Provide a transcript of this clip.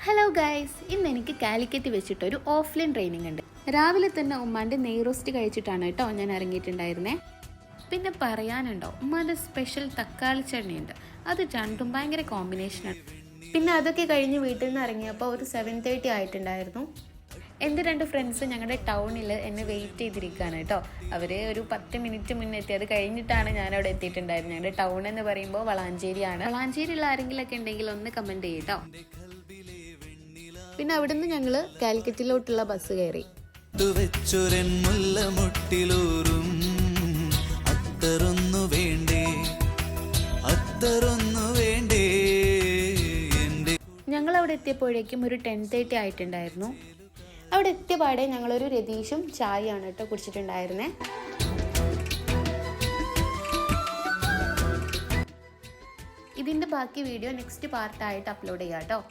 Hello guys, ഇന്ന് എനിക്ക് കാലിക്കറ്റ് വെച്ചിട്ടൊരു ഓഫ്ലൈൻ ട്രെയിനിങ് ഉണ്ട്. രാവിലെ തന്നെ ഉമ്മാൻ്റെ നെയ് റോസ്റ്റ് കഴിച്ചിട്ടാണ് കേട്ടോ ഞാൻ ഇറങ്ങിയിട്ടുണ്ടായിരുന്നേ. പിന്നെ പറയാനുണ്ടോ, ഉമ്മാൻ്റെ സ്പെഷ്യൽ തക്കാളി ചട്നിയുണ്ട്. അത് രണ്ടും ഭയങ്കര കോമ്പിനേഷനാണ്. പിന്നെ അതൊക്കെ കഴിഞ്ഞ് വീട്ടിൽ നിന്ന് ഇറങ്ങിയപ്പോൾ ഒരു 7:30 ആയിട്ടുണ്ടായിരുന്നു. എൻ്റെ 2 ഫ്രണ്ട്സ് ഞങ്ങളുടെ ടൗണിൽ എന്നെ വെയിറ്റ് ചെയ്തിരിക്കുകയാണ് കേട്ടോ. അവർ ഒരു 10 മിനിറ്റ് മുന്നേ എത്തി. അത് കഴിഞ്ഞിട്ടാണ് ഞാനവിടെ എത്തിയിട്ടുണ്ടായിരുന്നത്. ഞങ്ങളുടെ ടൗൺ എന്ന് പറയുമ്പോൾ വളാഞ്ചേരിയാണ്. വളാഞ്ചേരിയുള്ള ആരെങ്കിലുമൊക്കെ ഉണ്ടെങ്കിൽ ഒന്ന് കമൻറ്റ് ചെയ്യട്ടോ. പിന്നെ അവിടുന്ന് ഞങ്ങൾ കാലിക്കറ്റിലോട്ടുള്ള ബസ് കയറി. ഞങ്ങൾ അവിടെ എത്തിയപ്പോഴേക്കും ഒരു 10:30 ആയിട്ടുണ്ടായിരുന്നു. അവിടെ എത്തിയപാടെ ഞങ്ങളൊരു രതീഷും ചായയാണ് കേട്ടോ കുടിച്ചിട്ടുണ്ടായിരുന്നേ. ഇതിൻ്റെ ബാക്കി വീഡിയോ നെക്സ്റ്റ് പാർട്ടായിട്ട് അപ്ലോഡ് ചെയ്യാം കേട്ടോ.